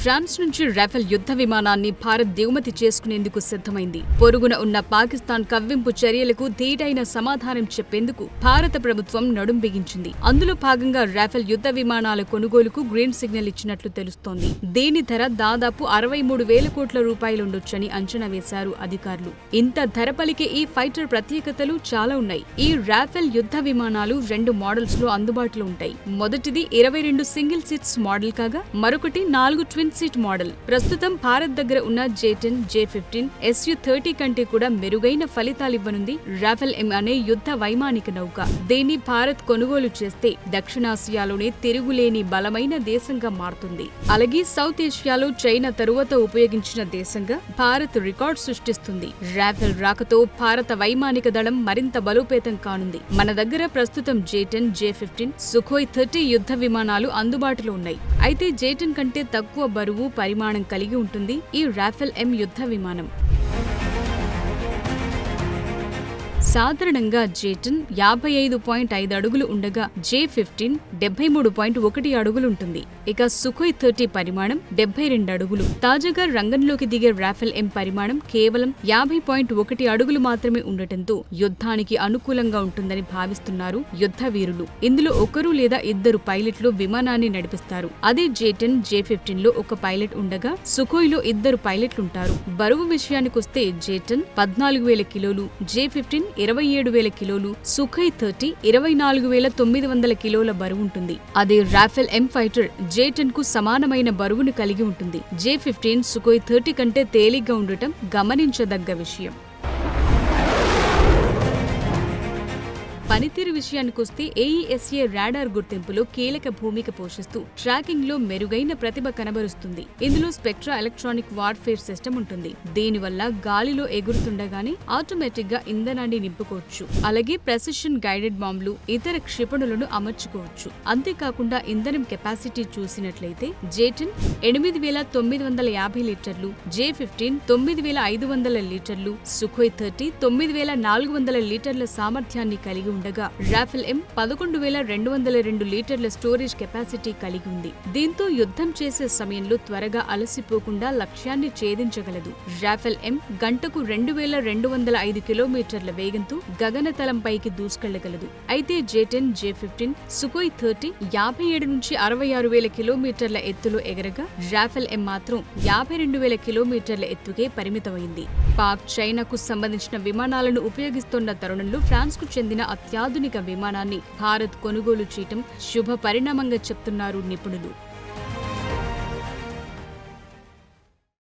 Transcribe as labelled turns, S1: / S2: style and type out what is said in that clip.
S1: France నుంచి Rafale యుద్ధ విమానాన్ని భారత్ దిగుమతి చేసుకునేందుకు సిద్ధమైంది. పొరుగున ఉన్న పాకిస్తాన్ కవ్వింపు చర్యలకు ధీటైన సమాధానం చెప్పేందుకు భారత ప్రభుత్వం నడుం బిగించింది. అందులో భాగంగా రాఫెల్ యుద్ధ విమానాల కొనుగోలుకు గ్రీన్ సిగ్నల్ ఇచ్చినట్లు తెలుస్తోంది. దీని ధర దాదాపు 63,000 కోట్ల రూపాయలుండొచ్చని అంచనా వేశారు అధికారులు. ఇంత ధర పలికే ఈ ఫైటర్ ప్రత్యేకతలు చాలా ఉన్నాయి. ఈ రాఫెల్ యుద్ధ విమానాలు 2 మోడల్స్ లో అందుబాటులో ఉంటాయి. మొదటిది 22 సింగిల్ సీట్స్ మోడల్ కాగా మరొకటి 4 ట్విన్ సీట్ మోడల్. ప్రస్తుతం భారత్ దగ్గర ఉన్న J-10, J-15, Su-30 కంటే కూడా మెరుగైన ఫలితాలివ్వనుంది రాఫెల్ M అనే యుద్ధ వైమానిక నౌక. దీన్ని భారత్ కొనుగోలు చేస్తే దక్షిణాసియాలోనే తిరుగులేని బలమైన దేశంగా మారుతుంది. అలాగే సౌత్ ఏషియాలో చైనా తరువాత ఉపయోగించిన దేశంగా భారత్ రికార్డ్ సృష్టిస్తుంది. రాఫెల్ రాకతో భారత వైమానిక దళం మరింత బలోపేతం కానుంది. మన దగ్గర ప్రస్తుతం J-10, J-15, Sukhoi 30 యుద్ధ విమానాలు అందుబాటులో ఉన్నాయి. అయితే J-10 కంటే తక్కువ బరువు, పరిమాణం కలిగి ఉంటుంది ఈ రాఫెల్ M యుద్ధ విమానం. సాధారణంగా J-10 55.5 అడుగులు ఉండగా J-15 73.1 అడుగులుంటుంది. ఇక Sukhoi 30 పరిమాణం 72 అడుగులు. తాజాగా రంగంలోకి దిగే రాఫెల్ M పరిమాణం కేవలం 50.1 అడుగులు మాత్రమే ఉండటంతో యుద్ధానికి అనుకూలంగా ఉంటుందని భావిస్తున్నారు యుద్ధ వీరులు. ఇందులో ఒకరు లేదా ఇద్దరు పైలట్లు విమానాన్ని నడిపిస్తారు. అదే J-10, J-15 లో ఒక పైలట్ ఉండగా Sukhoiలో 2 పైలట్లుంటారు. బరువు విషయానికొస్తే J-10 14,000 కిలోలు, J-15 27,000 కిలోలు, Sukhoi 30 24,900 కిలోల బరువుంటుంది. అదే రాఫెల్ M ఫైటర్ J-10 కు సమానమైన బరువును కలిగి ఉంటుంది. J-15 Sukhoi 30 కంటే తేలిగ్గా ఉండటం గమనించదగ్గ విషయం. పనితీరు విషయానికొస్తే AESA రాడార్ గుర్తింపులో కీలక భూమిక పోషిస్తూ ట్రాకింగ్ లో మెరుగైన ప్రతిభ కనబరుస్తుంది. ఇందులో స్పెక్ట్రా ఎలక్ట్రానిక్ వార్ఫేర్ సిస్టమ్ ఉంటుంది. దీనివల్ల గాలిలో ఎగురుతుండగానే ఆటోమేటిక్ గా ఇంధనాన్ని నింపుకోవచ్చు. అలాగే ప్రెసిషన్ గైడెడ్ బాంబులు, ఇతర క్షిపణులను అమర్చుకోవచ్చు. అంతేకాకుండా ఇంధనం కెపాసిటీ చూసినట్లయితే J-10 8,950 లీటర్లు, J-15 9,500 లీటర్లు, Sukhoi 30 9,400 లీటర్ల సామర్థ్యాన్ని కలిగి ఉండగా రాఫెల్ M 11,202 లీటర్ల స్టోరేజ్ కెపాసిటీ కలిగి ఉంది. దీంతో యుద్ధం చేసే సమయంలో త్వరగా అలసిపోకుండా లక్ష్యాన్ని ఛేదించగలదు. రాఫెల్ M గంటకు 2,205 కిలోమీటర్ల వేగంతో గగనతలంపైకి దూసుకెళ్లగలదు. అయితే J-10, J-15, Sukhoi 30 57 నుంచి 66,000 కిలోమీటర్ల ఎత్తులో ఎగరగా రాఫెల్ M మాత్రం 52,000 కిలోమీటర్ల ఎత్తుకే పరిమితమైంది. పాక్, చైనాకు సంబంధించిన విమానాలను ఉపయోగిస్తున్న తరుణంలో ఫ్రాన్స్ కు చెందిన అత్యాధునిక విమానాన్ని భారత్ కొనుగోలు చేయటం శుభ పరిణామంగా చెప్తున్నారు నిపుణులు.